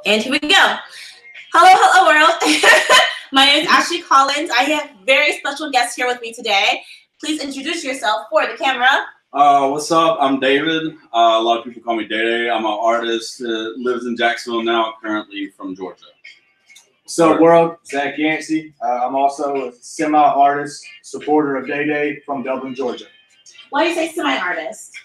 And here we go. Hello, hello, world. My name is Ashley Collins. I have very special guests here with me today. Please introduce yourself for the camera. What's up? I'm David. A lot of people call me Day. I'm an artist that lives in Jacksonville now, currently from Georgia. What's up, world? Zach Yancey. I'm also a semi-artist, supporter of Day from Dublin, Georgia. Why do you say semi-artist?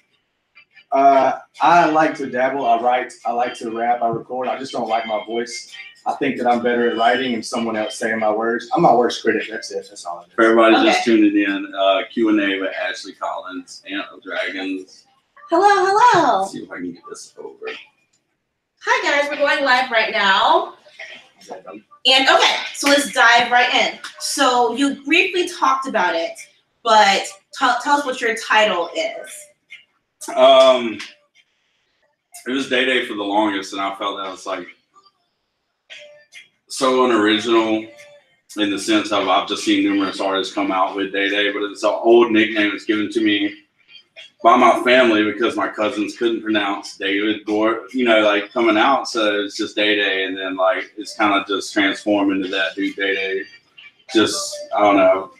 I like to dabble. I write. I like to rap. I record. I just don't like my voice. I think that I'm better at writing and someone else saying my words. I'm my worst critic. That's it. That's all it is. For everybody just tuning in, Q&A with Ashley Collins, Aunt of Dragons. Hello, hello. Let's see if I can get this over. Hi, guys. We're going live right now. And okay, so let's dive right in. So you briefly talked about it, but tell us what your title is. It was Day for the longest, and I felt that was like so unoriginal in the sense of I've just seen numerous artists come out with Day, but it's an old nickname that's given to me by my family because my cousins couldn't pronounce David Gore, like coming out, so it's just Day, and then like it's kind of just transformed into that dude Day. Just I don't know,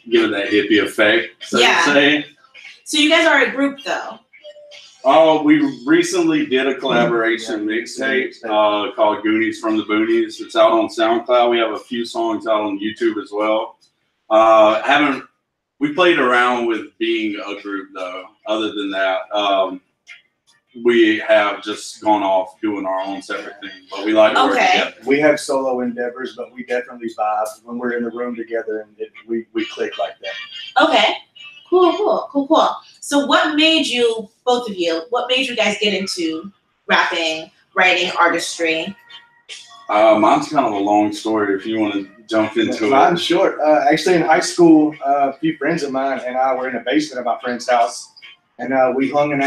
give it that hippie effect, so to say. So you guys are a group, though. Oh, we recently did a collaboration mixtape called Goonies from the Boonies. It's out on SoundCloud. We have a few songs out on YouTube as well. We played around with being a group though. Other than that, we have just gone off doing our own separate thing. But we like to work together. We have solo endeavors, but we definitely vibe when we're in the room together, and we click like that. Okay. Cool. So what made you, both of you, what made you guys get into rapping, writing, artistry? Mine's kind of a long story if you want to jump into it. Mine's short. Actually, in high school, a few friends of mine and I were in the basement of my friend's house, and we hung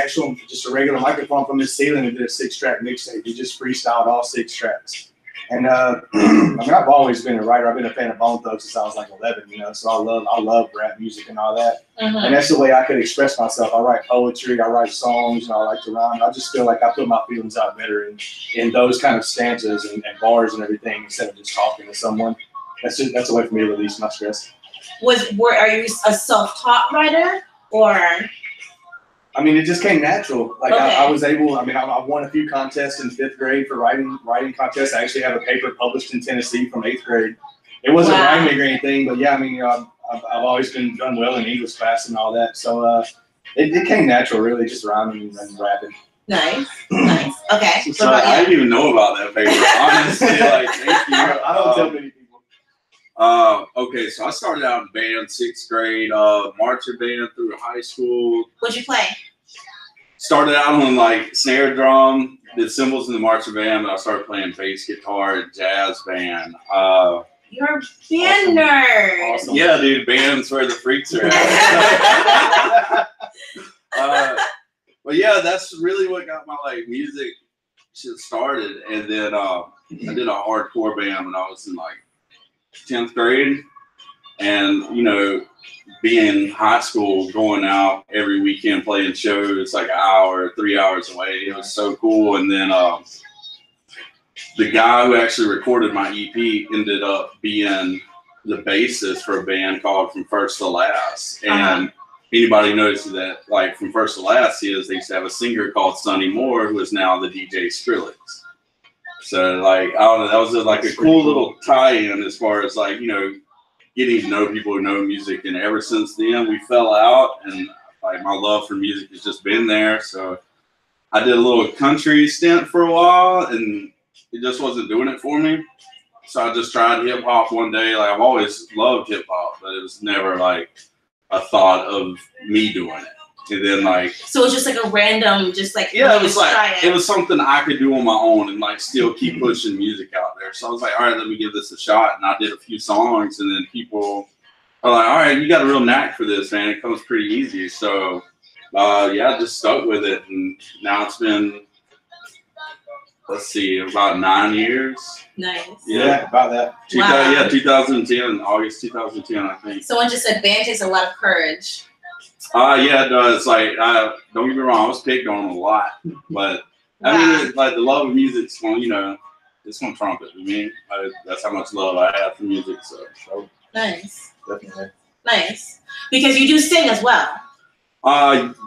just a regular microphone from the ceiling and did a 6-track mixtape. We just freestyled all 6 tracks. And I mean, I've always been a writer. I've been a fan of Bone Thugs since I was like 11, so I love rap music and all that. And that's the way I could express myself. I write poetry, I write songs, I like to rhyme. I just feel like I put my feelings out better in those kind of stanzas and bars and everything instead of just talking to someone. That's a way for me to release my stress. Are you a self-taught writer or? I mean, it just came natural. Like I was able. I mean, I won a few contests in 5th grade for writing contests. I actually have a paper published in Tennessee from 8th grade. It wasn't rhyming or anything, but yeah, I mean, I've always done well in English class and all that. So it came natural, really, just rhyming and rapping. Nice. Okay. So I didn't even know about that paper. Honestly, like, thank you. I don't tell many people. Okay, so I started out in band 6th grade, marching band through high school. What'd you play? Started out on like snare drum, did cymbals in the marching band, but I started playing bass guitar and jazz band. You're a band nerd. Awesome. Yeah, dude, band's where the freaks are at. But yeah, that's really what got my like music shit started. And then I did a hardcore band when I was in like 10th grade, and being in high school, going out every weekend playing shows like an hour, 3 hours away, it was so cool. And then the guy who actually recorded my EP ended up being the bassist for a band called From First to Last. And anybody knows that like From First to Last they used to have a singer called Sonny Moore, who is now the DJ Skrillex. So like, I don't know, that was like a cool little tie-in as far as like, getting to know people who know music. And ever since then we fell out, and like my love for music has just been there. So I did a little country stint for a while, and it just wasn't doing it for me. So I just tried hip hop one day. Like I've always loved hip hop, but it was never like a thought of me doing it. And then like, so it was just like a random, just like, yeah, it was like it was something I could do on my own and like still keep pushing music out there. So I was like, all right, let me give this a shot. And I did a few songs, and then people are like, all right, you got a real knack for this, man. It comes pretty easy. So yeah, I just stuck with it, and now it's been, let's see, about 9 years. Nice. Yeah, about that. Yeah, 2010, August 2010, I think. Someone just said band takes a lot of courage. Yeah, it does. Like, don't get me wrong, I was picked on a lot, but I mean, like the love of music's, it's gonna trump it. I mean, that's how much love I have for music. So Nice. Definitely. Nice. Because you do sing as well.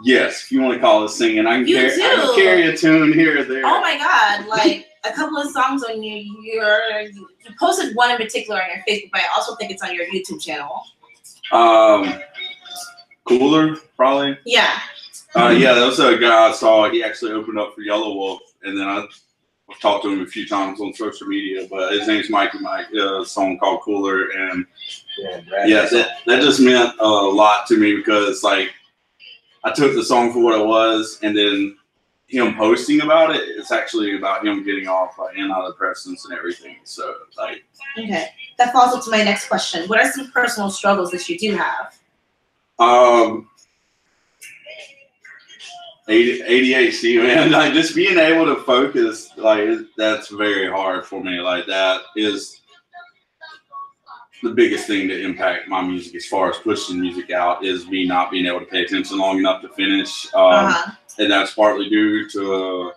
Yes, if you want to call it singing, I can You carry. do. I can carry a tune here or there. Oh my God! Like a couple of songs on you posted one in particular on your Facebook, but I also think it's on your YouTube channel. Cooler, probably. Yeah. Yeah, that was a guy I saw. He actually opened up for Yellow Wolf, and then I've talked to him a few times on social media. But his name's Mikey Mike. A song called Cooler, and yeah, that just meant a lot to me because like I took the song for what it was, and then him posting about it. It's actually about him getting off antidepressants and everything. So like, okay, that falls up to my next question. What are some personal struggles that you do have? ADHD, man. Like just being able to focus, like that's very hard for me. Like that is the biggest thing to impact my music as far as pushing music out is me not being able to pay attention long enough to finish. And that's partly due to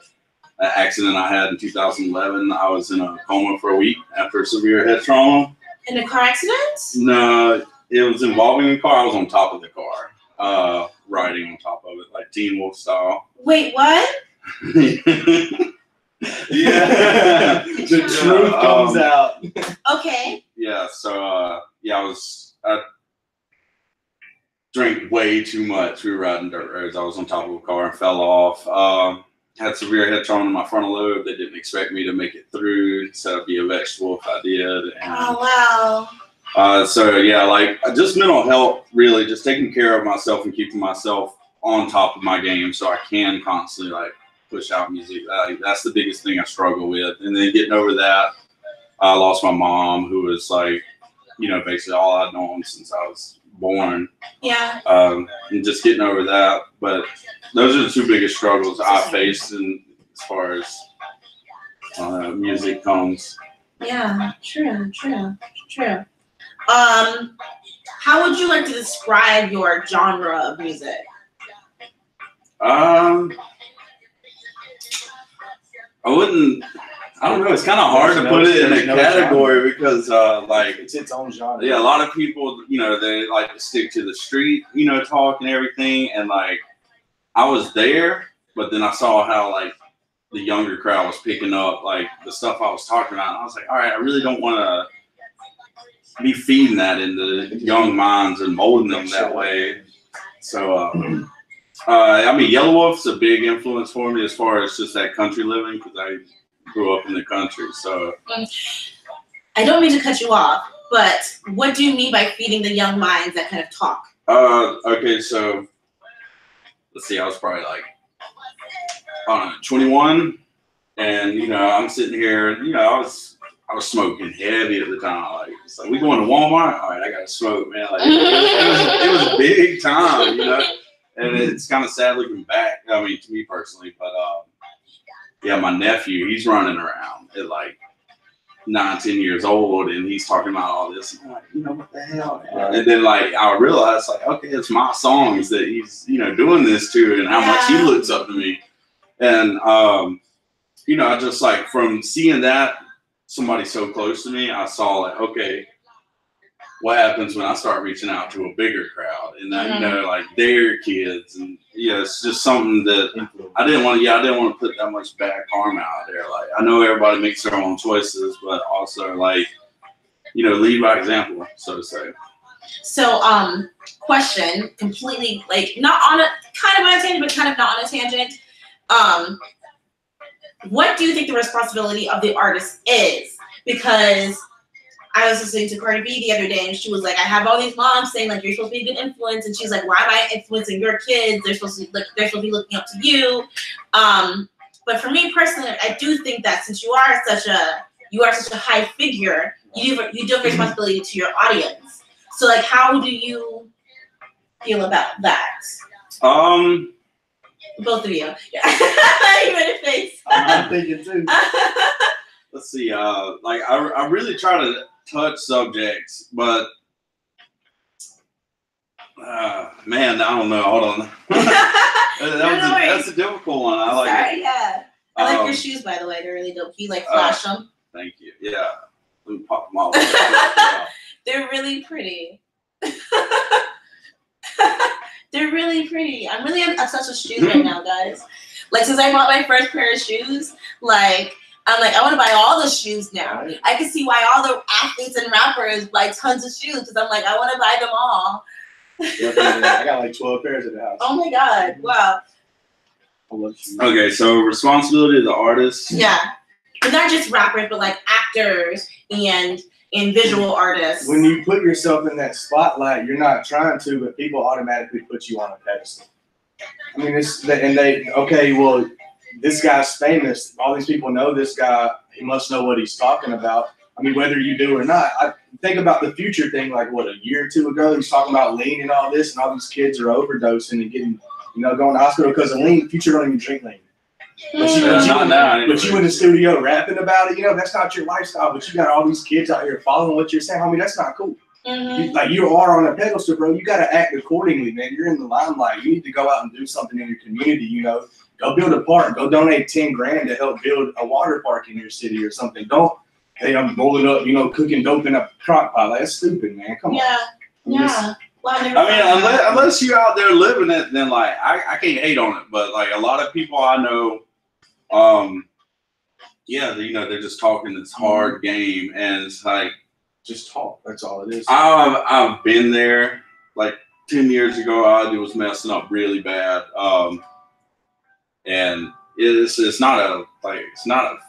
an accident I had in 2011. I was in a coma for a week after severe head trauma. In a car accident? No, it was involving a car. I was on top of the car, riding on top of it, like Teen Wolf style. Wait, what? Yeah. The truth comes out. Okay. Yeah, so I drank way too much. We were riding dirt roads. I was on top of a car and fell off. Had severe head trauma in my frontal lobe. They didn't expect me to make it through. Said I'd be a vegetable if I did. And, oh wow. So yeah, like just mental health, really, just taking care of myself and keeping myself on top of my game, so I can constantly like push out music. That's the biggest thing I struggle with. And then getting over that, I lost my mom, who was like, basically all I'd known since I was born. Yeah. And just getting over that. But those are the two biggest struggles I faced in as far as music comes. Yeah, true. How would you like to describe your genre of music? I don't know. It's kind of hard to put it in a category because, like, it's its own genre. Yeah, a lot of people, they like to stick to the street, talk and everything. And like, I was there, but then I saw how like the younger crowd was picking up like the stuff I was talking about. And I was like, all right, I really don't want to be feeding that into young minds and molding them that way. So, Yellow Wolf's a big influence for me as far as just that country living because I grew up in the country. So, I don't mean to cut you off, but what do you mean by feeding the young minds that kind of talk? Okay, so let's see. I was probably like, I don't know, 21, and I'm sitting here. I was smoking heavy at the time. Like, it's like we going to Walmart. All right, I got to smoke, man. Like, it was a big time, and it's kind of sad looking back. I mean, to me personally, but yeah, my nephew, he's running around at like 9, 10 years old, and he's talking about all this. And I'm like, what the hell? Man? And then like I realized, like, okay, it's my songs that he's doing this to, and how much he looks up to me. And I just like from seeing that somebody so close to me, I saw like, okay, what happens when I start reaching out to a bigger crowd and like their kids, and it's just something that I didn't want to put that much bad karma out there. Like I know everybody makes their own choices, but also like lead by example, so to say. So question, completely like not on a kind of on a tangent, but kind of not on a tangent. What do you think the responsibility of the artist is? Because I was listening to Cardi B the other day, and she was like, I have all these moms saying like you're supposed to be a good influence, and she's like, why am I influencing your kids? They're supposed to be looking up to you. But for me personally, I do think that since you are such a high figure, you do have responsibility to your audience. So like, how do you feel about that? Both of you. Yeah. You made a face. I'm thinking too. Let's see. Like I really try to touch subjects, but man, I don't know. Hold on. That's a difficult one. Sorry, yeah. I like your shoes, by the way. They're really dope. You like flash them? Thank you. Yeah. Let me pop them off. They're really pretty. They're really pretty. I'm really obsessed with shoes right now, guys. Like, since I bought my first pair of shoes, like, I'm like, I want to buy all the shoes now. Right. I can see why all the athletes and rappers buy tons of shoes, because I'm like, I want to buy them all. I got like 12 pairs at the house. Oh my God. Wow. I love shoes. Okay, so responsibility of the artist. Yeah. But not just rappers, but like actors and visual artists. When you put yourself in that spotlight, you're not trying to, but people automatically put you on a pedestal. I mean, okay, well, this guy's famous. All these people know this guy. He must know what he's talking about. I mean, whether you do or not. I think about the Future thing, like, what, a year or two ago? He's talking about lean and all this, and all these kids are overdosing and getting, going to the hospital because of lean. Future don't even drink lean. But you in the studio rapping about it, that's not your lifestyle. But you got all these kids out here following what you're saying. Homie, that's not cool. Mm-hmm. Like, you are on a pedestal, bro. You got to act accordingly, man. You're in the limelight. You need to go out and do something in your community. Go build a park. Go donate $10,000 to help build a water park in your city or something. Don't, hey, I'm rolling up, cooking dope in a crock pot. Like, that's stupid, man. Come on. Yeah. Well, I mean, unless you're out there living it, then like I can't hate on it. But like a lot of people I know, they're just talking this hard game, and it's like just talk. That's all it is. I've been there. Like 10 years ago, I was messing up really bad, and it's not a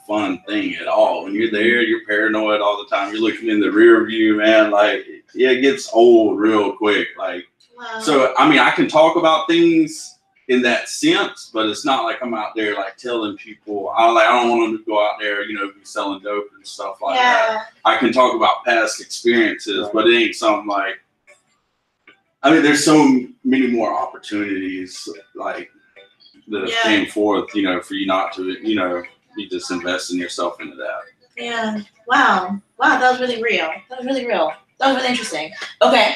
fun thing at all. When you're there, you're paranoid all the time. You're looking in the rear view, man. Like, it gets old real quick. Like, wow. So I mean, I can talk about things in that sense, but it's not like I'm out there like telling people. I don't want them to go out there, be selling dope and stuff like that. I can talk about past experiences, right. But it ain't something like. I mean, there's so many more opportunities like that came forth, for you not to, you just invest in yourself into that. Yeah. Wow. That was really real. That was really interesting. Okay.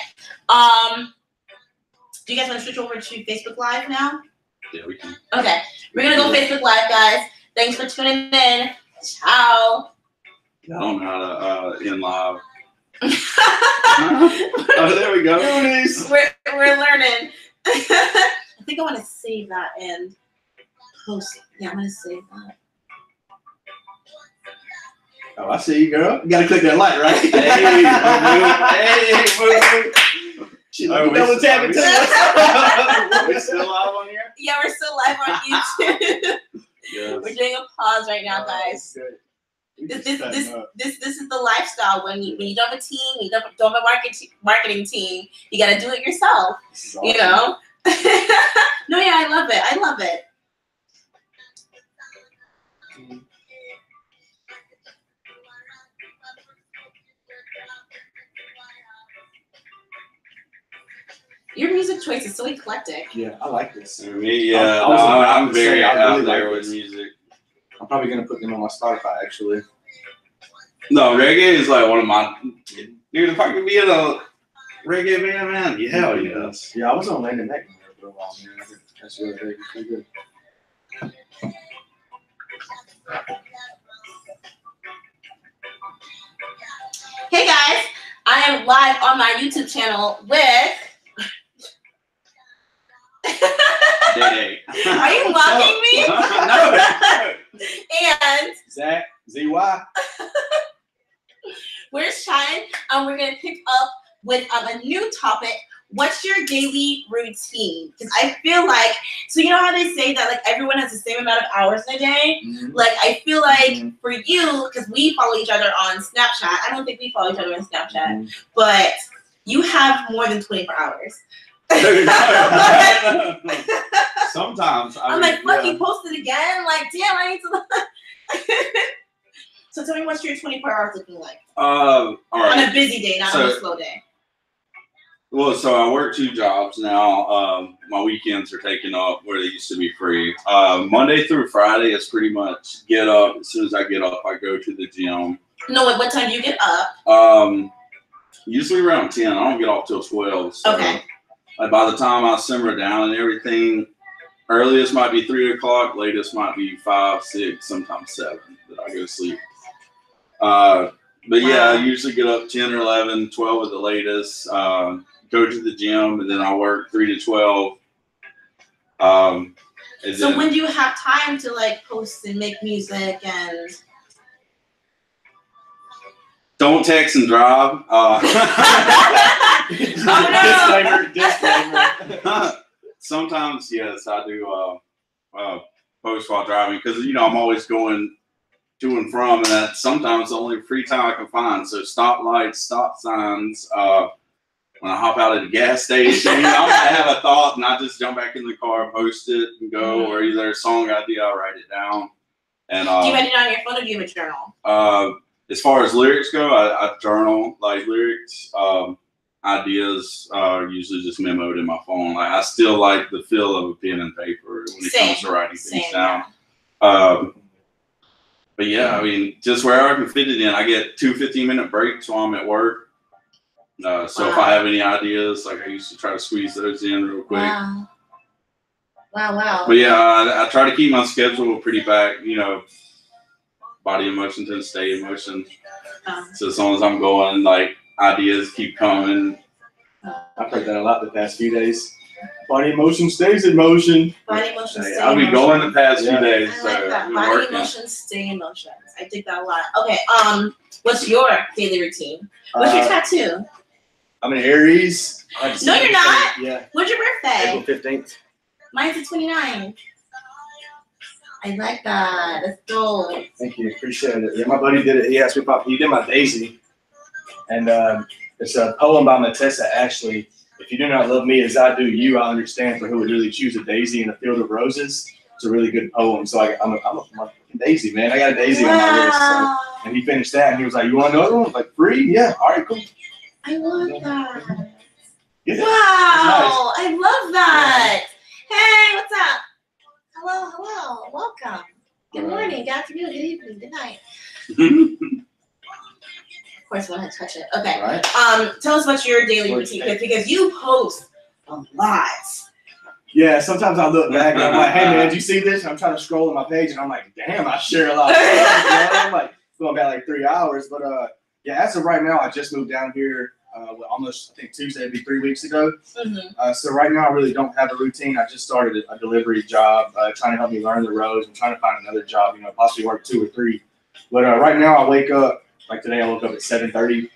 Do you guys want to switch over to Facebook Live now? Yeah, we can. Okay. We're going to go Facebook Live, guys. Thanks for tuning in. Ciao. I don't know how to end live. Oh, there we go. We're learning. I think I want to save that and post. Yeah, I'm going to save that. Oh, I see you, girl. You got to click that like, right? Hey, She double tapping to us. Are we still live on here? Yeah, we're still live on YouTube. Yes. We're doing a pause right now, guys. This is the lifestyle. When you don't have a team, you don't have a marketing team. You got to do it yourself. Awesome. No, yeah, I love it. Your music choice is so eclectic. Yeah, I like this. I'm very out there with music. I'm probably gonna put them on my Spotify, actually. No, reggae is like one of my. Dude, if I could be in a reggae band, man, hell yes. Yeah, I was on Landon Neck for a while, man. That's really big. It's pretty good. Hey guys, I am live on my YouTube channel with. Day. Are you mocking me? No. And Zach, ZY. Where's Shine? We're gonna pick up with a new topic. What's your daily routine? Because I feel like, so you know how they say that like everyone has the same amount of hours in a day? Mm-hmm. Like I feel like for you, because we follow each other on Snapchat. I don't think we follow each other on Snapchat, but you have more than 24 hours. Sometimes I'm like, fuck, you posted again? Like, damn, I need to. So tell me, what's your 24 hours looking like? All right. On a busy day, not on a slow day. Well, so I work 2 jobs now. My weekends are taken up where they used to be free. Monday through Friday is pretty much get up. As soon as I get up, I go to the gym. No, what time do you get up? Usually around 10. I don't get off till 12. So okay. Like by the time I simmer down and everything, earliest might be 3 o'clock, latest might be 5, 6, sometimes 7 that I go to sleep. But yeah, I usually get up 10 or 11, 12 at the latest. Go to the gym, and then I work 3 to 12. So when do you have time to like post and make music and? Don't text and drive. Disclaimer. Sometimes, yes, I do post while driving because I'm always going to and from, and that's sometimes the only free time I can find. So stoplights, stop signs. When I hop out at the gas station, I might have a thought and I just jump back in the car, post it, and go. Or either a song idea, I write it down. And do you write it on your phone or do you have a journal? As far as lyrics go, I journal like lyrics. Ideas are usually just memoed in my phone. Like I still like the feel of a pen and paper when it comes to writing things down. But yeah, I mean, just wherever I can fit it in. I get 2 15-minute breaks while I'm at work. So if I have any ideas, like I used to try to squeeze those in real quick. Wow. But yeah, I try to keep my schedule pretty back. Body in motion to stay in motion. So as long as I'm going, like ideas keep coming. I've heard that a lot the past few days. Body in motion stays in motion. Body in motion stays in motion. I've been going the past few days. I like that. Body in motion, stay in motion. I dig that a lot. Okay, what's your daily routine? What's your tattoo? I'm an Aries. No, you're not. Yeah. When's your birthday? April 15th. Mine's the 29th. I like that. That's dope. Thank you. Appreciate it. Yeah, my buddy did it. He asked me if he did my daisy. And it's a poem by Matessa Ashley. If you do not love me as I do you, I understand for who would really choose a daisy in a field of roses. It's a really good poem. So I'm a daisy, man. I got a daisy on my list. So, and he finished that and he was like, you want another one? Like, free? Yeah. All right, cool. I love that. Yeah. Wow. Nice. I love that. Yeah. Hey, what's up? Hello. Welcome. Good morning, good afternoon, good evening, good night. Of course, I want to touch it. Okay. Right. Tell us about your daily routine because you post a lot. Yeah, sometimes I look back and I'm like, hey man, did you see this? And I'm trying to scroll on my page and I'm like, damn, I share a lot of stuff. I'm like going back like 3 hours. But yeah, as of right now, I just moved down here almost, I think Tuesday would be 3 weeks ago. Mm-hmm. So right now I really don't have a routine. I just started a delivery job, trying to help me learn the roads. I'm trying to find another job, possibly work 2 or 3. But right now I wake up, like today I woke up at 7:30.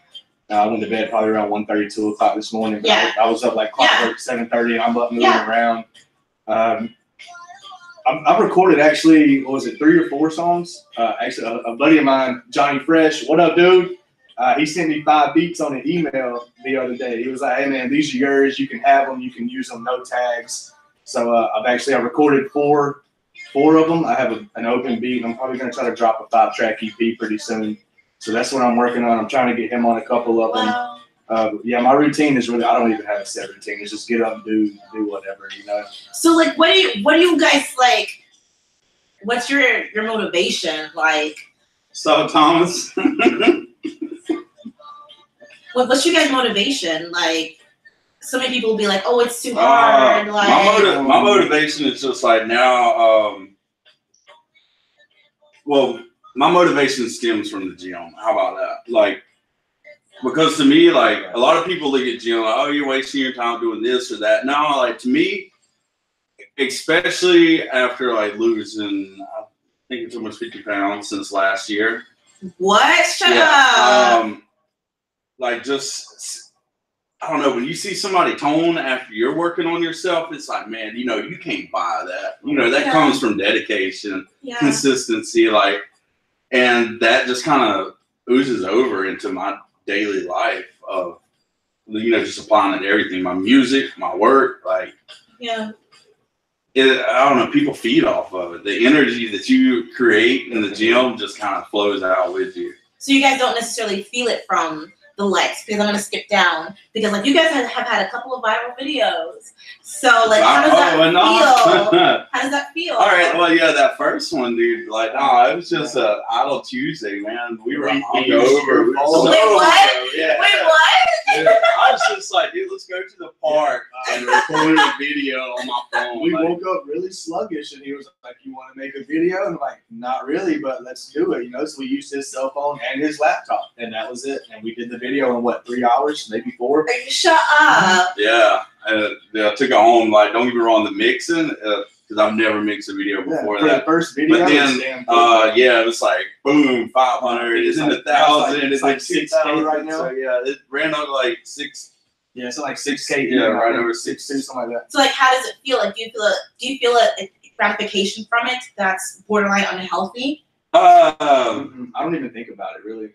I went to bed probably around 1:30, 2 o'clock this morning. But Yeah. I was up like clockwork at 7:30 and I'm up moving around. I've recorded actually, 3 or 4 songs? Actually, a buddy of mine, Johnny Fresh, what up, dude? He sent me 5 beats on an email the other day. He was like, hey, man, these are yours. You can have them. You can use them. No tags. So I've recorded 4 of them. I have an open beat. I'm probably going to try to drop a 5-track EP pretty soon. So that's what I'm working on. I'm trying to get him on a couple of them. Yeah, my routine is really, I don't even have a set routine. It's just get up and do whatever, So like, what do you guys like? What's your motivation? Like, So Thomas. what's your guys' motivation? Like, so many people will be like, oh, it's too hard. My motivation is just like now, my motivation stems from the gym. How about that? Like, because to me, like a lot of people look at gym like, oh, you're wasting your time doing this or that. No, like to me, especially after like losing, I think it's almost 50 pounds since last year. What? Shut up. Like just, I don't know, when you see somebody tone after you're working on yourself, it's like, man, you can't buy that. That comes from dedication, consistency, like, and that just kind of oozes over into my daily life of, just applying it to everything, my music, my work, like, I don't know, people feed off of it. The energy that you create in the gym just kind of flows out with you. So you guys don't necessarily feel it from the likes, because I'm going to skip down, because like you guys have had a couple of viral videos. So like, how does that feel? How does that feel? All right, well, yeah, that first one, dude, like, it was just a idle Tuesday, man. We were hungover. Wait, what? Yeah. Wait, what? Yeah, I was just like, dude, let's go to the park and record a video on my phone. We like, woke up really sluggish, and he was like, "You want to make a video?" And I'm like, "Not really, but let's do it." So we used his cell phone and his laptop, and that was it. And we did the video in what, 3 hours, maybe 4. Shut up. yeah, and I took it home. Like, don't get me wrong, the mixing, because I've never mixed a video before For that. the first video, But it was then, damn good. yeah, it was like boom, 500. It's in the 1,000. It's like 6K right now. So yeah, it ran up like 6. Yeah, so like 6K. Yeah, right over 6. something like that. So like, how does it feel? Like, do you feel a gratification from it that's borderline unhealthy? I don't even think about it really.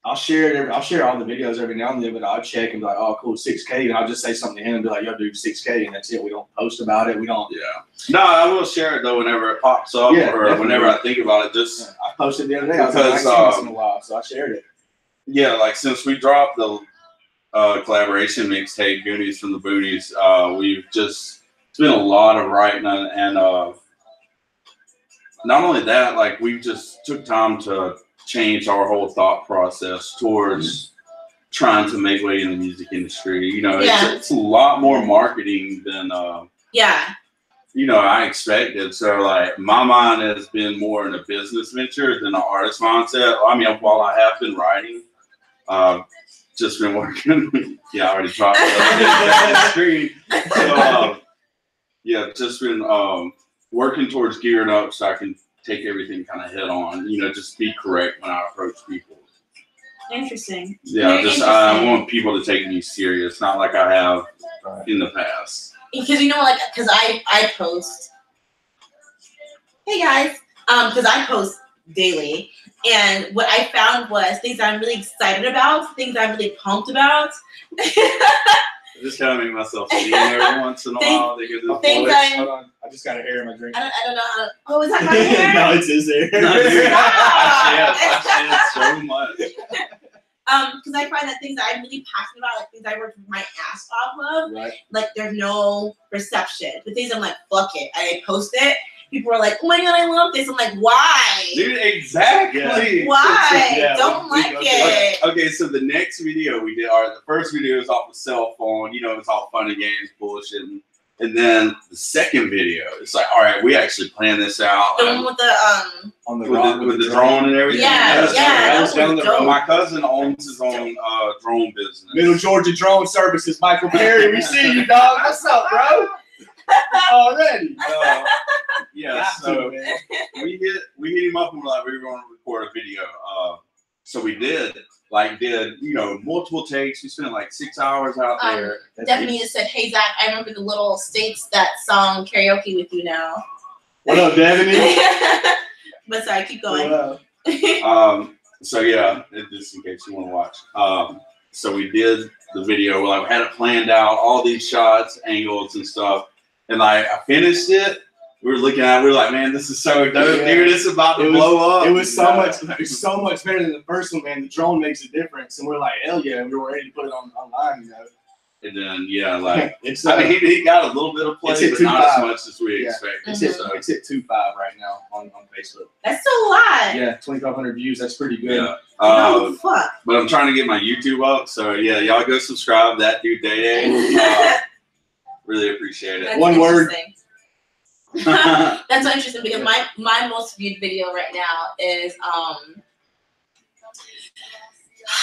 I'll share it. I'll share all the videos every now and then, but I'll check and be like, "Oh, cool, 6K," and I'll just say something to him and be like, "Yo, dude, 6K," and that's it. We don't post about it. We don't. Yeah. No, I will share it though whenever it pops up, Yeah, or definitely. whenever I think about it. Just I posted the other day. I was like, Because, I haven't seen this in a while, so I shared it. yeah, like since we dropped the collaboration mixtape Goonies from the Booties, it's been a lot of writing, and not only that, like we just took time to change our whole thought process towards trying to make way in the music industry. It's a lot more marketing than Yeah. I expected. So like my mind has been more in a business venture than an artist mindset. I mean, while I have been writing, just been working. Yeah, I already dropped the screen. So yeah, just been working towards gearing up so I can take everything kind of head on. Just be correct when I approach people. Interesting. Yeah, Very I want people to take me serious, not like I have in the past. Because because I post. Hey guys, because I post daily, and what I found was things I'm really excited about, things I'm really pumped about. I just kind of make myself see every once in a while. They get this Things voice. Hold on, I just got a hair in my drink. I don't know how. Oh, is that my hair? No, it's his hair. No, dude, I shed so much. Because I find that things that I'm really passionate about, like things I work my ass off of, Right. like there's no reception. The things I'm like, fuck it, I post it. People are like, oh my god, I love this. I'm like, why? Dude, exactly. Yeah. Why? Yeah, Don't we like go it. Okay, so the next video we did, the first video was off the cell phone. It's all fun and games, bullshit. And then the second video, it's like, all right, we actually planned this out. The one with the On the with the drone and everything. Yeah, that was dope. My cousin owns his own drone business. Middle Georgia Drone Services, Michael Perry. We see you, dog. What's up, bro? Already. Yeah, so we hit him up and we're like, we were going to record a video. So we did multiple takes. We spent like 6 hours out there. Definitely just said, hey Zach, I remember the little states that song karaoke with you now. What up, Devin? But sorry, keep going. So yeah, just in case you want to watch. So we did the video. We had it planned out, all these shots, angles, and stuff. And like I finished it. We were looking at it. We were like, man, this is so dope, dude. It's about to blow up. It was so much. It was so much better than the first one, man. The drone makes a difference, and we're like, hell yeah, we were ready to put it online, And then yeah, it's. he got a little bit of play, but not as much as we expected. It's hit 2.5 right now on Facebook. That's a lot. Yeah, 2,500 views. That's pretty good. Yeah. What the fuck? But I'm trying to get my YouTube up, so yeah, y'all go subscribe. That dude Day. Really appreciate it. That's One word. That's so interesting because my most viewed video right now is oh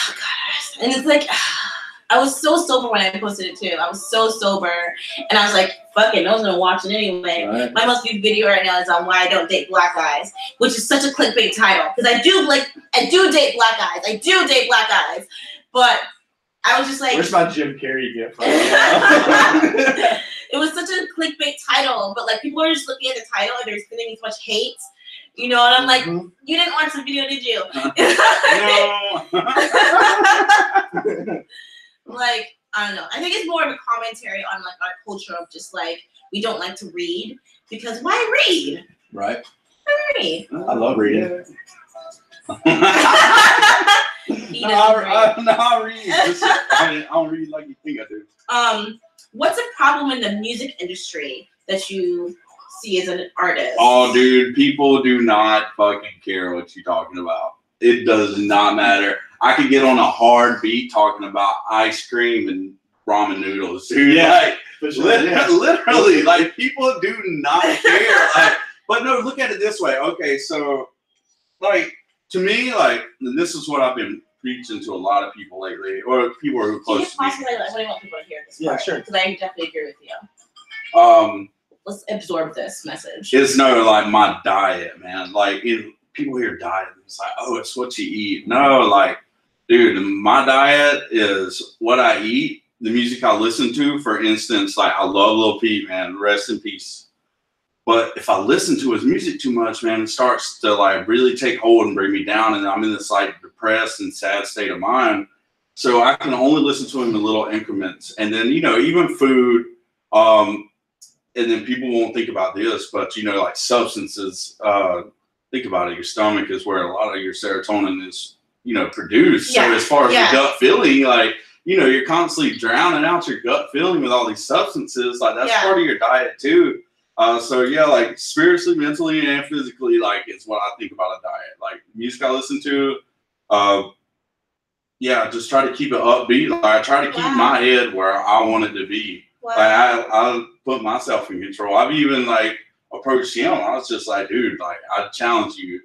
God, and it's like I was so sober when I posted it too. I was so sober, and I was like, "Fuck it, no one's gonna watch it anyway." Right. My most viewed video right now is on why I don't date black guys, which is such a clickbait title because I do date black guys. I do date black guys, but I was just like, "Where's my Jim Carrey gift?" Right now? It was such a clickbait title, but like people are just looking at the title and they're spending as much hate, and I'm like, you didn't watch the video, did you? No. Like, I don't know. I think it's more of a commentary on like our culture of just like we don't like to read because why read? Right. Why read? I love reading. I read. I don't read like you think I do. What's a problem in the music industry that you see as an artist? Oh, dude, people do not fucking care what you're talking about. It does not matter. I could get on a hard beat talking about ice cream and ramen noodles, dude. Yeah, Like, for sure, literally, like people do not care. Like, but no, look at it this way. Okay, so like to me, like and this is what I've been preaching to a lot of people lately, or people who are Can you close to me. possibly like what do you want people to hear this Yeah, part? sure. Because I definitely agree with you. Let's absorb this message. It's no like my diet, man. Like people hear diet, it's like, oh, it's what you eat. No, like, dude, my diet is what I eat, the music I listen to. For instance, like I love Lil Peep, man. Rest in peace. But if I listen to his music too much, man, it starts to like really take hold and bring me down, and I'm in this like depressed and sad state of mind. So I can only listen to him in little increments, and then even food. And then people won't think about this, but like substances. Think about it. Your stomach is where a lot of your serotonin is, produced. Yeah. So as far as Yeah. your gut feeling, like you're constantly drowning out your gut feeling with all these substances. Like that's Yeah. part of your diet too. So yeah, like spiritually, mentally, and physically, like is what I think about a diet. Like music I listen to, yeah, just try to keep it upbeat. Like I try to keep my head where I want it to be. Wow. Like I put myself in control. I've even like approached him. I was just like, dude, like I challenge you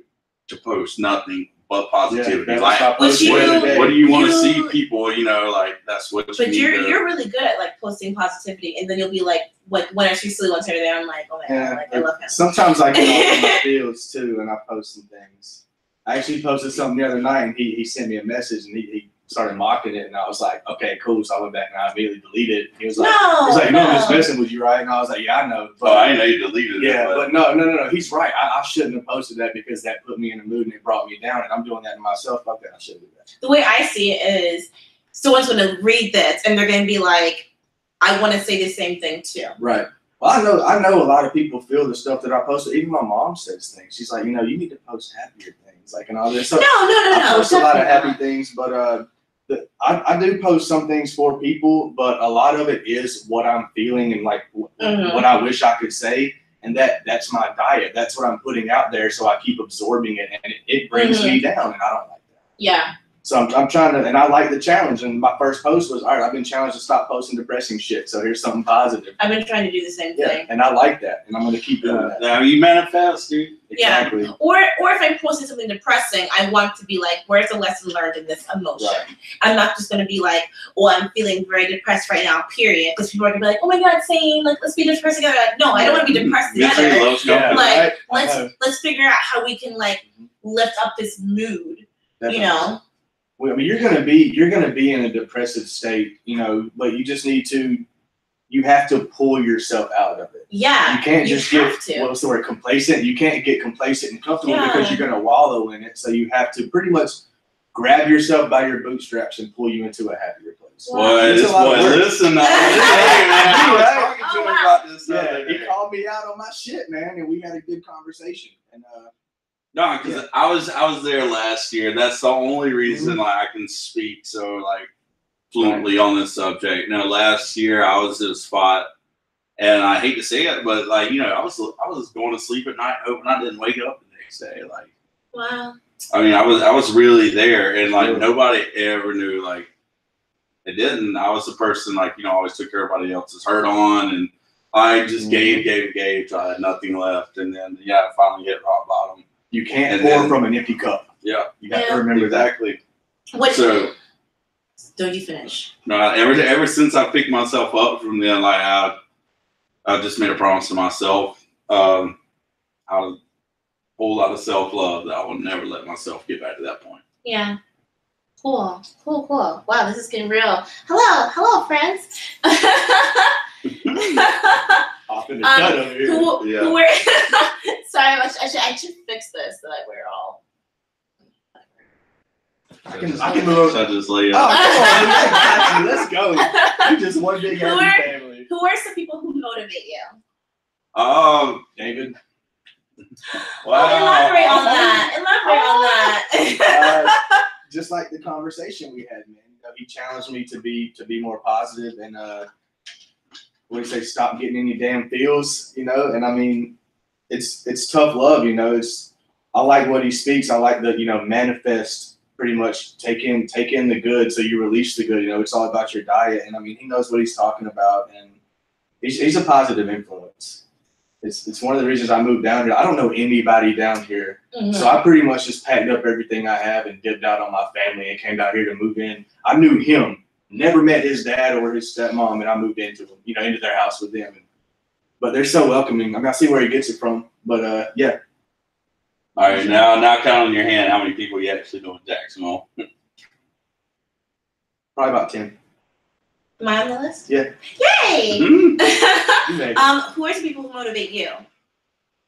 to post nothing but positivity. Yeah, like stop Would posting you- every day. what do you want to you- see people? Like that's what you But need to. you're really good at like posting positivity, and then you'll be like when I see Silly once here there, I'm like, oh my god, like I love him. Sometimes I get off in my fields too, and I post some things. I actually posted something the other night, and he sent me a message, and he started mocking it, and I was like, okay, cool. So I went back and I immediately deleted it. He was like, no, I'm just messing with you, right? And I was like, yeah, I know. But, I know you deleted it. yeah, but no. He's right. I shouldn't have posted that because that put me in a mood and it brought me down, and I'm doing that to myself. Fuck that. I shouldn't do that. The way I see it is, someone's gonna read this and they're gonna be like, I want to say the same thing too. Right. Well, I know a lot of people feel the stuff that I posted. Even my mom says things. She's like, you need to post happier things, like and all this. So No. I post a lot of happy definitely things, but I do post some things for people, but a lot of it is what I'm feeling and like what I wish I could say, and that's my diet. That's what I'm putting out there, so I keep absorbing it, and it brings me down, and I don't like that. Yeah. So I'm trying to, and I like the challenge. And my first post was, all right, I've been challenged to stop posting depressing shit. So here's something positive. I've been trying to do the same thing. And I like that, and I'm going to keep doing that. Now you manifest, dude. Exactly. Or if I'm posting something depressing, I want to be like, where's the lesson learned in this emotion? Right. I'm not just gonna be like, oh, I'm feeling very depressed right now, period. Because people are gonna be like, oh my god, Sane, like let's be depressed together. Like, no, I don't want to be depressed Misery together. loves company. Like right? let's figure out how we can like lift up this mood. Definitely. Well, I mean, you're gonna be in a depressive state, but you just need to. You have to pull yourself out of it. Yeah. You can't just have get to. what's the word, complacent. You can't get complacent and comfortable because Yeah. you're gonna wallow in it. So you have to pretty much grab yourself by your bootstraps and pull you into a happier place. Wow. Boy, It's this a lot of boy, work. listen. I was talking to Oh, him wow. about this. the Yeah, other he day. called me out on my shit, man, and we had a good conversation. And No, because I was there last year. That's the only reason like I can speak so like fluently on this subject. Last year I was at a spot, and I hate to say it, but like I was going to sleep at night hoping I didn't wake up the next day. Like, Wow. I mean, I was really there, and like Really? nobody ever knew. Like, it didn't. I was the person like always took everybody else's hurt on, and I just gave till I had nothing left, and then I finally hit rock bottom. you can't And pour then- from an empty cup. Yeah, You got Yeah. to remember that. exactly. What? So. Don't you finish? No, ever since I picked myself up from then, like I just made a promise to myself, out of a whole lot of self-love, that I will never let myself get back to that point. Yeah. Cool. Wow, this is getting real. Hello, friends. Off in the cut over here. Who were? Sorry, I should fix this so that we're all. I can move over. Should I just lay Oh, up? come on, let's go. You just one big happy family. Who are some people who motivate you? David. Wow. Oh, elaborate on that. Just like the conversation we had, man. He challenged me to be more positive and what do you say? Stop getting in your damn feels, And I mean, it's tough love, I like what he speaks. I like the manifest pretty much take in the good, so you release the good. You know, it's all about your diet, and I mean, he knows what he's talking about, and he's a positive influence. It's one of the reasons I moved down here. I don't know anybody down here, so I pretty much just packed up everything I have and dipped out on my family and came down here to move in. I knew him, never met his dad or his stepmom, and I moved into them, you know, into their house with them. But they're so welcoming. I mean, I see where he gets it from, but yeah. All right, now count on your hand how many people you actually know in Jacksonville. Probably about 10. Am I on the list? Yeah. Yay! Who are some people who motivate you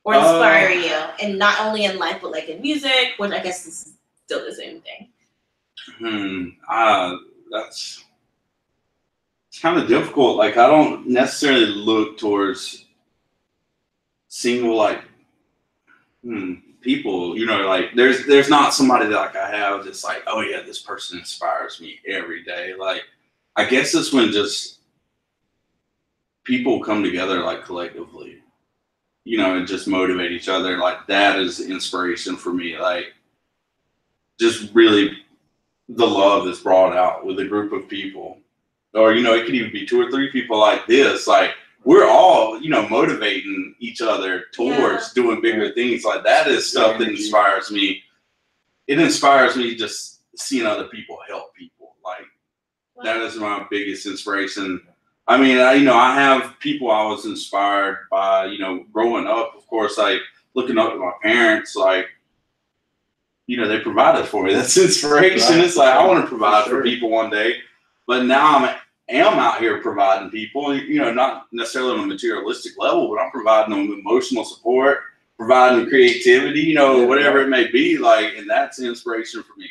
or inspire you, and not only in life but like in music, which I guess is still the same thing. That's it's kind of difficult. Like, I don't necessarily look towards single like people. You know, like there's not somebody that like I have that's like, oh yeah, this person inspires me every day. Like, I guess it's when just people come together like collectively, you know, and just motivate each other. Like, that is inspiration for me. Like, just really the love that's brought out with a group of people, or, you know, it could even be 2 or 3 people like this. Like, we're all, you know, motivating each other towards doing bigger things. Like, that is stuff that inspires me. It inspires me just seeing other people help people. Like, that is my biggest inspiration. I mean, I have people I was inspired by, you know, growing up. Of course, like, looking up at my parents, like, you know, they provided for me. That's inspiration. Right. It's like, I want to provide for people one day. But now I am out here providing people, you know, not necessarily on a materialistic level, but I'm providing them emotional support, providing creativity, you know, whatever it may be. Like, and that's inspiration for me.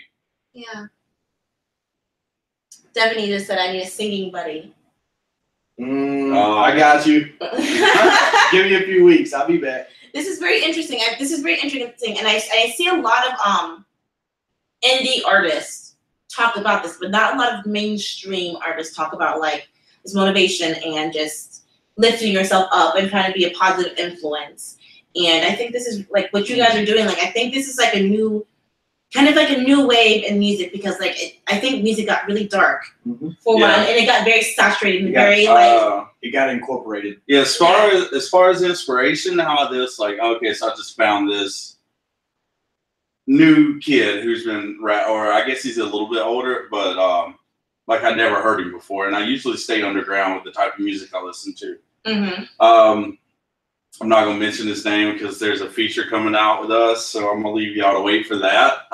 Yeah. Definitely just said I need a singing buddy. I got you. Give me a few weeks. I'll be back. This is very interesting. And I see a lot of indie artists talk about this, but not a lot of mainstream artists talk about like this motivation and just lifting yourself up and trying to be a positive influence. And I think this is like what you guys are doing. Like, I think this is like a new wave in music, because like I think music got really dark for one, and it got very saturated and it got incorporated. Yeah, as far as inspiration, how this like, okay, so I just found this new kid who's been or I guess he's a little bit older, but like I never heard him before, and I usually stay underground with the type of music I listen to. I'm not going to mention his name because there's a feature coming out with us, so I'm going to leave y'all to wait for that.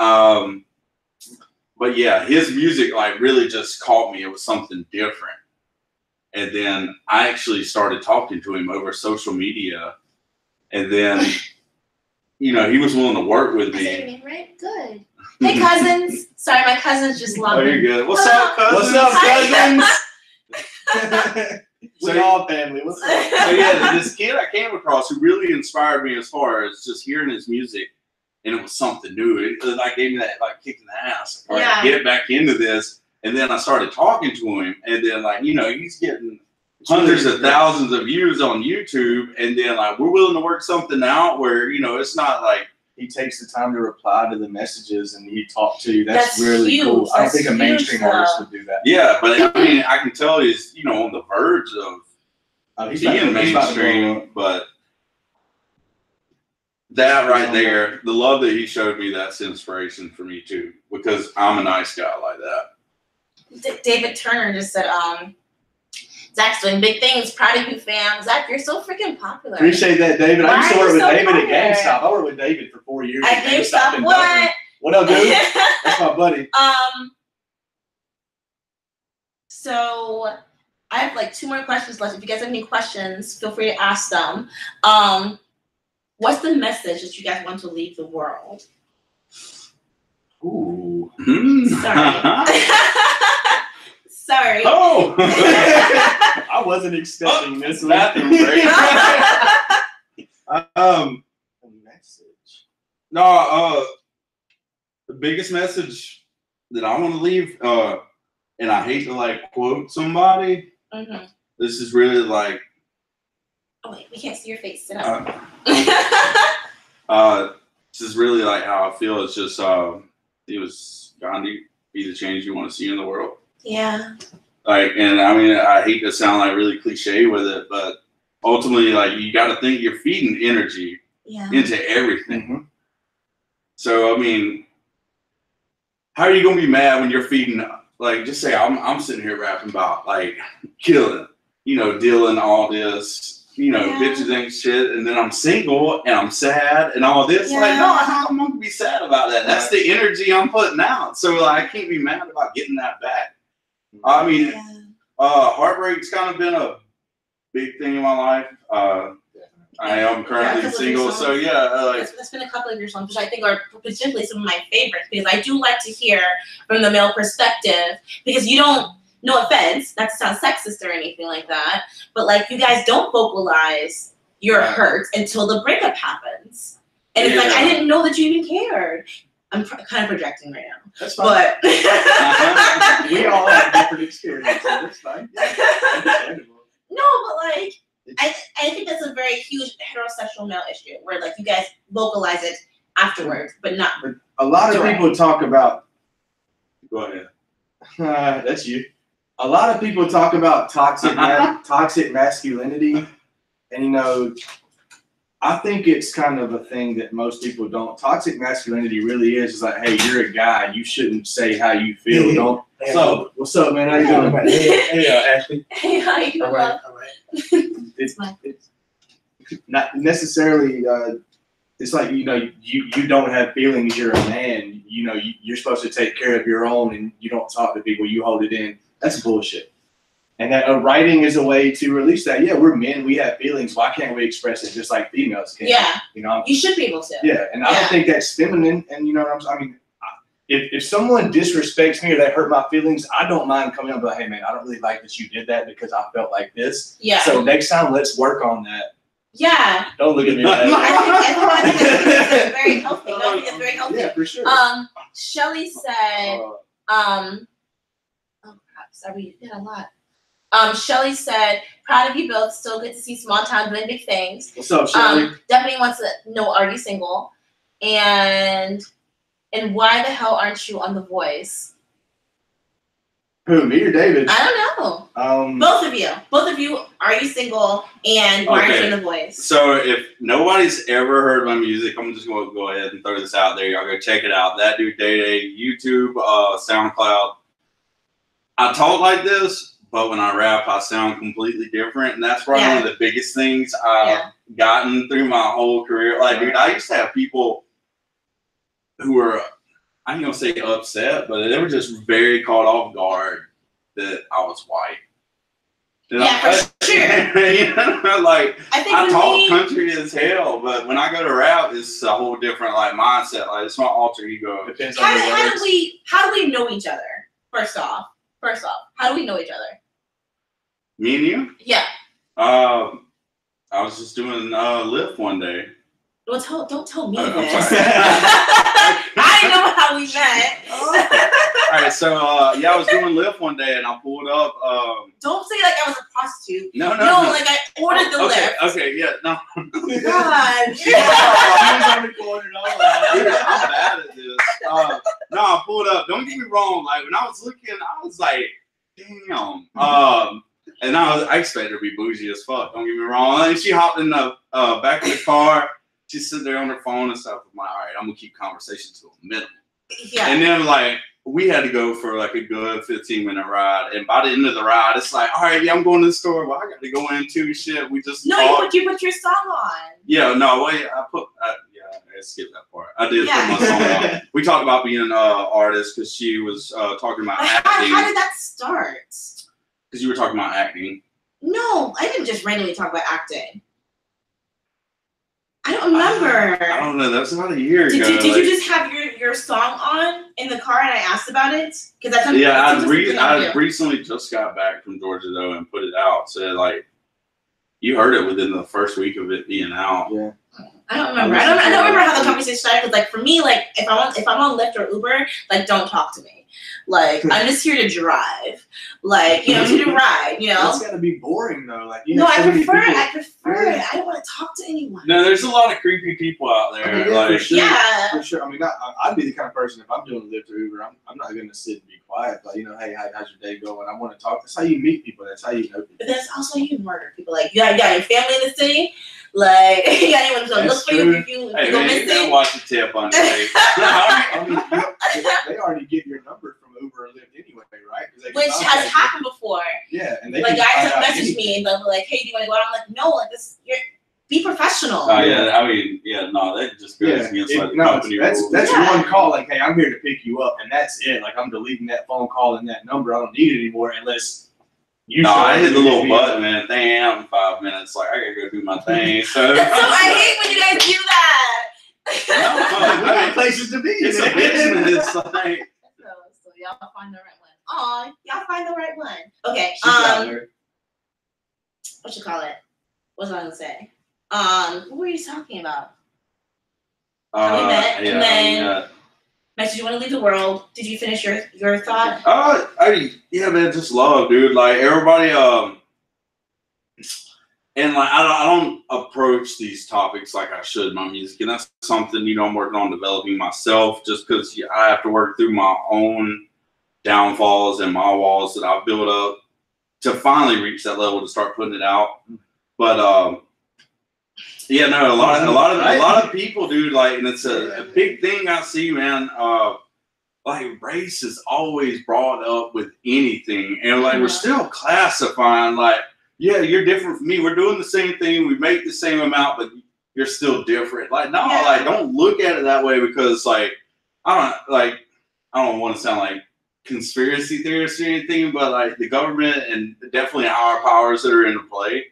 But yeah, his music like really just caught me. It was something different. And then I actually started talking to him over social media. And then, you know, he was willing to work with me. Is that your name right? Good. Hey, cousins. Sorry, my cousins just love me. Oh, you're good. What's up, cousins? What's up, cousins? We're all family. What's up? So yeah, this kid I came across who really inspired me as far as just hearing his music, and it was something new. It like gave me that like kick in the ass. All right, get back into this. And then I started talking to him, and then like, you know, he's getting hundreds of thousands of views on YouTube, and then like we're willing to work something out where, you know, it's not like he takes the time to reply to the messages and he talk to you. That's really huge. Cool. I don't think a mainstream artist would do that. Yeah, but I mean, I can tell he's, you know, on the verge of being mainstream, but that right there, the love that he showed me, that's inspiration for me too, because I'm a nice guy like that. David Turner just said, Zach's doing big things. Proud of you, fam. Zach, you're so freaking popular. Appreciate that, David. I used to work with David at GameStop. I worked with David for 4 years. At GameStop, what? What up, dude? That's my buddy. So I have like 2 more questions left. If you guys have any questions, feel free to ask them. What's the message that you guys want to leave the world? Ooh. Sorry. Sorry. Oh! I wasn't expecting this. Bathroom break. Message. No, the biggest message that I want to leave, and I hate to like quote somebody. This is really like. Oh wait, we can't see your face. Sit up. This is really like how I feel. It's just It was Gandhi, be the change you want to see in the world. Yeah. Like, and I mean, I hate to sound like really cliche with it, but ultimately, like, you got to think you're feeding energy into everything. Mm-hmm. So, I mean, how are you going to be mad when you're feeding, like, just say I'm sitting here rapping about, like, killing, you know, dealing all this, you know, bitches ain't shit, and then I'm single and I'm sad and all this. Like, no, how am I going to be sad about that? That's the energy I'm putting out. So, like, I can't be mad about getting that back. I mean, heartbreak's kind of been a big thing in my life. I am currently single, so that's been a couple of your songs, which I think are potentially some of my favorites, because I do like to hear from the male perspective, because you don't, no offense, not to sound sexist or anything like that, but like you guys don't vocalize your hurt until the breakup happens, and it's like I didn't know that you even cared. I'm kind of projecting right now. That's fine. But we all have different experiences. That's fine. No, but like, I think that's a very huge heterosexual male issue, where like you guys vocalize it afterwards, but not. But a lot of people talk about. Go ahead. That's you. A lot of people talk about toxic masculinity, and you know, I think it's kind of a thing that most people don't. Toxic masculinity really is like, hey, you're a guy. You shouldn't say how you feel. Hey, don't. So, what's up, man? How you doing? Hey, Ashley. Hey, how you doing? All right. It's not necessarily. It's like, you know, you don't have feelings. You're a man. You know, you're supposed to take care of your own, and you don't talk to people. You hold it in. That's bullshit. And that writing is a way to release that. Yeah, we're men. We have feelings. Why can't we express it just like females can? Yeah. You know. You should be able to. Yeah, and I don't think that's feminine. And you know what I'm saying? I mean, if someone disrespects me or they hurt my feelings, I don't mind coming up and be like, hey man, I don't really like that you did that because I felt like this. Yeah. So next time, let's work on that. Yeah. Don't look at me. I think it's very healthy. I think it's very healthy. Yeah, for sure. Shelly said, oh crap, sorry, you did a lot. Shelly said, proud of you both. Still good to see small town doing big things. What's up, Shelly? Definitely wants to know, are you single? And why the hell aren't you on The Voice? Who, me or David? I don't know. Both of you. Are you single? And why aren't you in The Voice? So if nobody's ever heard my music, I'm just going to go ahead and throw this out there. Y'all go check it out. That dude Day Day, YouTube, SoundCloud. I talk like this, but when I rap, I sound completely different, and that's probably one of the biggest things I've gotten through my whole career. Like, dude, I used to have people who were, I ain't gonna say upset, but they were just very caught off guard that I was white. For sure. You know, like, I talk me, country as hell, but when I go to rap, it's a whole different like mindset. Like, it's my alter ego. Depends on the words. How do we know each other? First off, how do we know each other? Me and you? Yeah. I was just doing Lyft one day. Don't tell me I'm this. sorry. I know how we met. All right, so I was doing Lyft one day and I pulled up. Don't say like I was a prostitute. No, like I ordered the Lyft. Okay, yeah, no. God. I'm bad at this. No, I pulled up. Don't get me wrong. Like when I was looking, I was like, damn. And I expected her to be bougie as fuck. Don't get me wrong. And she hopped in the back of the car. She's sitting there on her phone and stuff. I'm like, all right, I'm gonna keep conversation to a minimum. Yeah. And then like we had to go for like a good 15-minute ride. And by the end of the ride, it's like, all right, yeah, I'm going to the store. Well, I got to go in too. Shit, we just you put your song on. Yeah, no, wait, I skipped that part. I did put my song on. We talked about being an artist because she was talking about acting. How did that start? Because you were talking about acting. No, I didn't just randomly talk about acting. I don't remember. I don't know. That was about a year ago. Did you just have your song on in the car and I asked about it? Because I recently just got back from Georgia though and put it out. So like, you heard it within the first week of it being out. Yeah. I don't remember. I don't remember how the conversation started. Cause like for me, like if I'm on Lyft or Uber, like don't talk to me. Like I'm just here to drive. Like I'm here to ride. That's gotta be boring though. Like no, I prefer it. I don't want to talk to anyone. No, there's a lot of creepy people out there. I mean, like, for sure. I mean, I'd be the kind of person if I'm doing Lyft or Uber, I'm not gonna sit and be quiet. Like hey, how's your day going? I want to talk. That's how you meet people. That's how you know people. But that's also how you murder people. Like you got your family in the city. Like you got anyone to look for you if you hey, go man, missing. you gotta watch the tip on your I mean, they already get your number from Uber or Lyft anyway, right? Which has happened before. Yeah, and they like guys have messaged me and they'll be like, "Hey, do you want to go out?" I'm like, "No, like this. Be professional." Oh yeah, I mean, no, that just goes against the company rules. That's one call. Like, hey, I'm here to pick you up, and that's it. Like, I'm deleting that phone call and that number. I don't need it anymore unless. I hit the little button, man. They ain't out in 5 minutes. Like, I gotta go do my thing. So I hate when you guys do that. No, I mean, places to be. It's a business. So y'all find the right one. Aw, y'all find the right one. Okay. What you call it? What was I gonna say? What were you talking about? How we met, and then. Max, did you want to leave the world? Did you finish your thought? Man, just love, dude. Like everybody, and like I don't approach these topics like I should in my music, and that's something I'm working on developing myself. Just because I have to work through my own downfalls and my walls that I've built up to finally reach that level to start putting it out. But a lot of people, dude, like, and it's a big thing I see, man. Like race is always brought up with anything, and like we're still classifying, like, yeah, you're different from me. We're doing the same thing. We make the same amount, but you're still different. Like, no, like, don't look at it that way because, like, I don't want to sound like conspiracy theorist or anything, but like the government and definitely higher powers that are in play.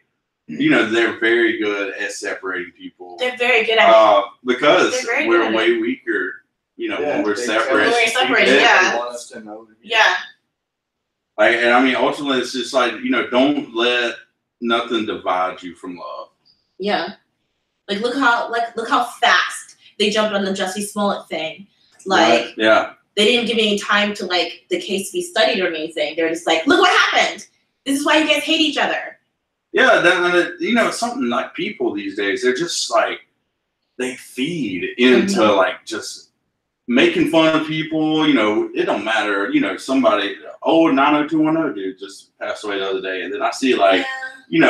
They're very good at separating people. They're very good at it. Because we're way weaker, when we're separated. When we're separated, They want us to know. Yeah. Like, and I mean, ultimately, it's just like, don't let nothing divide you from love. Yeah. Like, look how fast they jumped on the Jussie Smollett thing. Like, yeah. They didn't give any time to, like, the case be studied or anything. They were just like, look what happened. This is why you guys hate each other. Yeah, it's something like people these days, they're just like, they feed into like just making fun of people, it don't matter, somebody, 90210 dude just passed away the other day. And then I see like,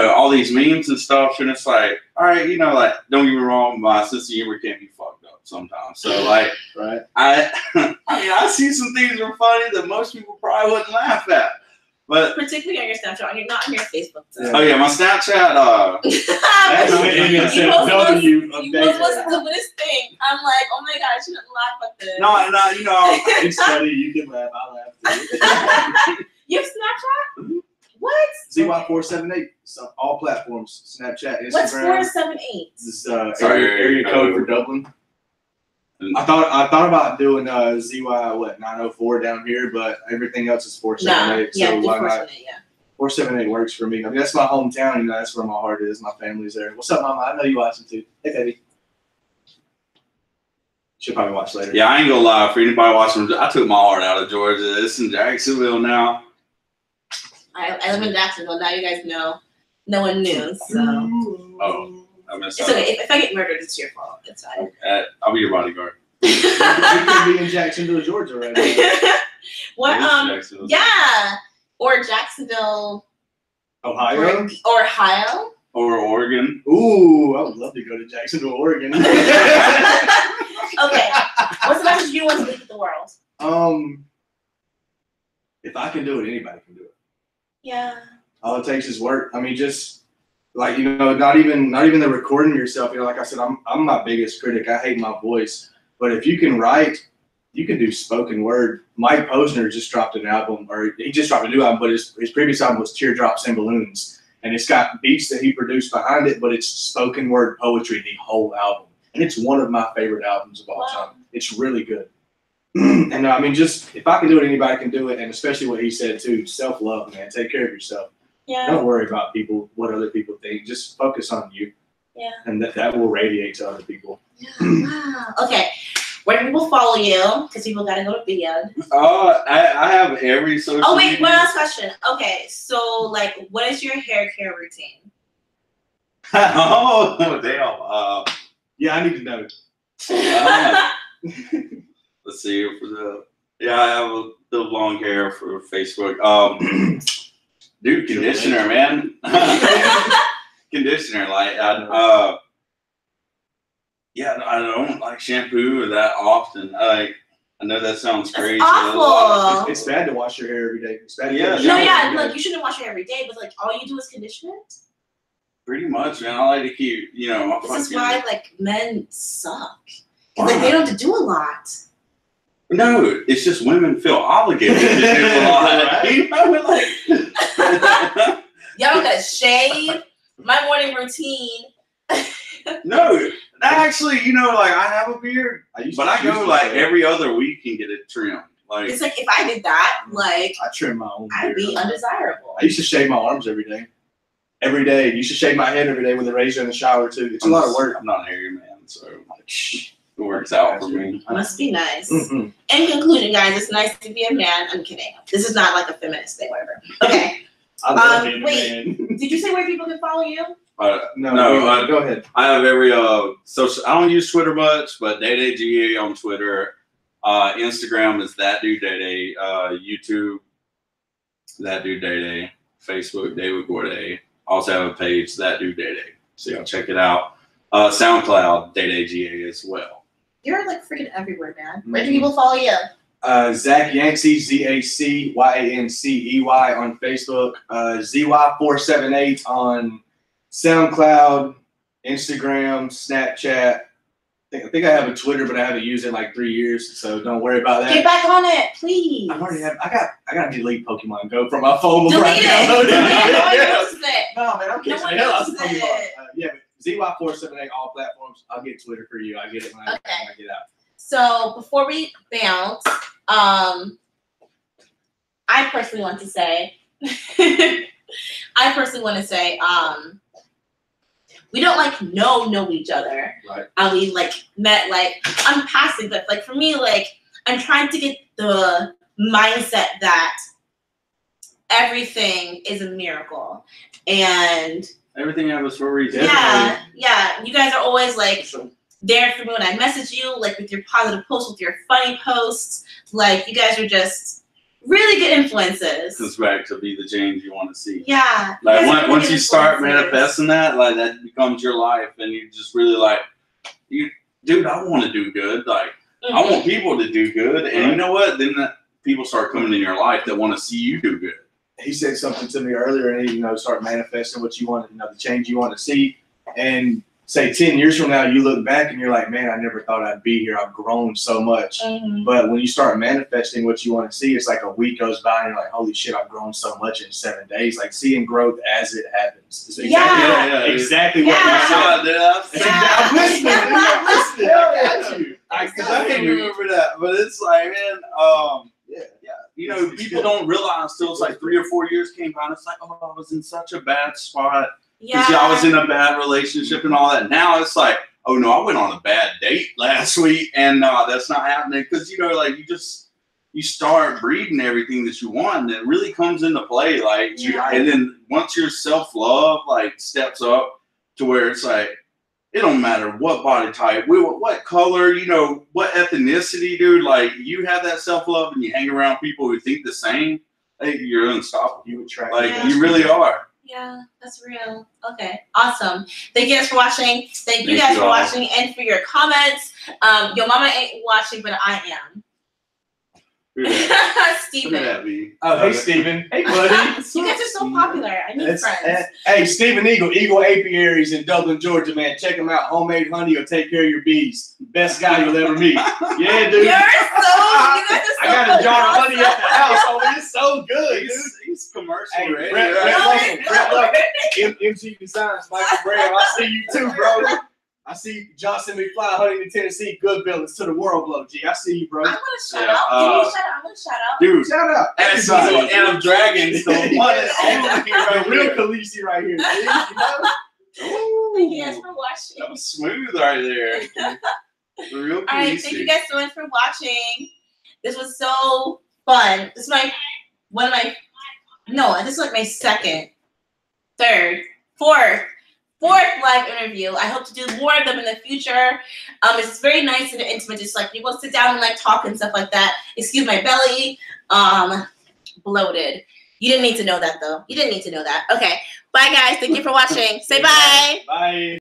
all these memes and stuff. And it's like, all right, like, don't get me wrong, my sense of humor can't be fucked up sometimes. So like, right. I see some things that are funny that most people probably wouldn't laugh at. But particularly on your Snapchat, not on your Facebook. So. Oh yeah, my Snapchat. That's you post the Buddhist thing. I'm like, oh my god, I shouldn't laugh at this. No, it's funny. You can laugh. I laugh too. You have Snapchat? Mm-hmm. What? ZY478. So all platforms. Snapchat, Instagram. What's 478? This is area code for Dublin. I thought about doing ZY 904 down here, but everything else is 478. Yeah, so why not? 478, 478 works for me. I mean, that's my hometown. That's where my heart is. My family's there. What's up, Mama? I know you watching too. Hey, baby. She'll probably watch later. Yeah, I ain't gonna lie. For anybody watching, I took my heart out of Georgia. It's in Jacksonville now. I live in Jacksonville. Now you guys know. No one knew. So. Oh. It's okay. If I get murdered, it's your fault. It's fine. I'll be your bodyguard. You could be in Jacksonville, Georgia, right now. What? Yeah. Or Jacksonville, Ohio. Or Oregon. Ooh, I would love to go to Jacksonville, Oregon. Okay. What's the message you want to leave with the world? If I can do it, anybody can do it. Yeah. All it takes is work. I mean, just. Like, not even the recording yourself. Like I said, I'm my biggest critic. I hate my voice. But if you can write, you can do spoken word. Mike Posner just dropped an album, or he just dropped a new album, but his previous album was Teardrops and Balloons. And it's got beats that he produced behind it, but it's spoken word poetry, the whole album. And it's one of my favorite albums of all time. It's really good. And I mean, just if I can do it, anybody can do it. And especially what he said too, self-love, man. Take care of yourself. Yeah. Don't worry about what other people think. Just focus on you. Yeah. And that will radiate to other people. Yeah. Wow. Okay. Where do people follow you? Because people gotta go to bed. I have every social. Oh wait, media. one last question. Okay, so like, what is your hair care routine? Oh damn. Yeah, I need to know. Let's see I have a bit of long hair for Facebook. Dude, conditioner, man. Conditioner, like I don't like shampoo that often. I know that sounds That's crazy. awful. It's bad to wash your hair every day. It's bad to Yeah. get No, showered yeah, every day. look, you shouldn't wash your hair every day, but like all you do is condition it. Pretty much, man. I like to keep, my This is fucking. why like men suck. 'Cause, like they don't have to do a lot. No, it's just women feel obligated to do a lot. Y'all don't gotta shave. My morning routine. No, actually, I have a beard, but I go like every. every other week and get it trimmed. Like, It's like if I did that, like I trim my own I'd beard. be undesirable. I used to shave my arms every day. Every day. You should shave my head every day with a razor in the shower too. It's a lot of work. I'm not a hairy man, so it works out for me. Must be nice. Mm-hmm. In conclusion, guys, it's nice to be a man. I'm kidding. This is not like a feminist thing, whatever. Okay. I love being a wait. man. Did you say where people can follow you? No, go ahead. I have every social. I don't use Twitter much, but DayDayGA on Twitter. Instagram is That Dude Day. YouTube, That Dude Day. Facebook, David Gorday. Also have a page, That Dude Day. So y'all check it out. SoundCloud, DayDayGA as well. You're like freaking everywhere, man. Where do people follow you? Zach Yancey, ZACYANCEY on Facebook. ZY478 on SoundCloud, Instagram, Snapchat. I think I have a Twitter, but I haven't used it in like 3 years, so don't worry about that. Get back on it, please. I gotta delete Pokemon Go from my phone before Delete I download it. it. No man, I'm catching one the hell out of uses Pokemon. it. Yeah, but ZY478 all platforms. I'll get Twitter for you. I get it when I get out. So before we bounce, I personally want to say, we don't like know each other. Right. We like met like I'm passive, but like for me, like I'm trying to get the mindset that everything is a miracle and Everything happens for a reason. yeah. You guys are always like there for me when I message you, like with your positive posts, with your funny posts. Like you guys are just really good influences. Comes back to be the change you want to see. Yeah. Like guys are really once good you start influencers. manifesting that, like that becomes your life, and you just really like, dude, I want to do good. Like I want people to do good, and you know what? Then people start coming in your life that want to see you do good. He said something to me earlier, and he, start manifesting what you want, the change you want to see, and say 10 years from now, you look back and you're like, man, I never thought I'd be here. I've grown so much. But when you start manifesting what you want to see, it's like a week goes by and you're like, holy shit, I've grown so much in 7 days. Like seeing growth as it happens. It's exactly what you said. I'm listening. I'm listening. I got you. I can't remember that, but it's like, man, people don't realize till it's like 3 or 4 years came by, and it's like, oh, I was in such a bad spot. Because I was in a bad relationship and all that. Now it's like, oh no, I went on a bad date last week, and that's not happening. Because you start breeding everything that you want, and it really comes into play. And then once your self-love steps up to where it's like, it don't matter what body type, what color, what ethnicity, dude. Like you have that self-love, and you hang around people who think the same. Hey, you're unstoppable. You attract. You really are. Yeah, that's real. Okay, awesome. Thank you guys for watching. Thank you guys for watching and for your comments. Your mama ain't watching, but I am. Steven. Hey, Steven. Hey, buddy. You guys are so popular. I need friends. Hey, Steven Eagle Apiaries in Dublin, Georgia, man. Check him out. Homemade honey will take care of your bees. Best guy you'll ever meet. Yeah, dude. You guys are so I got a jar of honey at the house. Oh, it's so good, dude. He's commercial. Hey, ready. Brett Lucky, MG Designs, Michael Graham. I see you too, bro. I see Johnson McFly, Huntington, Tennessee, good buildings to the world, blow. G, I see you, bro. I'm gonna shout out. Give me a shout out. I'm gonna shout out. Dude, shout out. Everybody. And I'm dragging the one and only the real Khaleesi right here, dude. Thank you guys for watching. That was smooth right there. Real All right, thank you guys so much for watching. This was so fun. This is this is like my second, third, fourth live interview. I hope to do more of them in the future. It's very nice and intimate, just like people sit down and like talk and stuff like that. Excuse my belly. Bloated. You didn't need to know that though. You didn't need to know that. Okay. Bye guys. Thank you for watching. Say bye. Bye.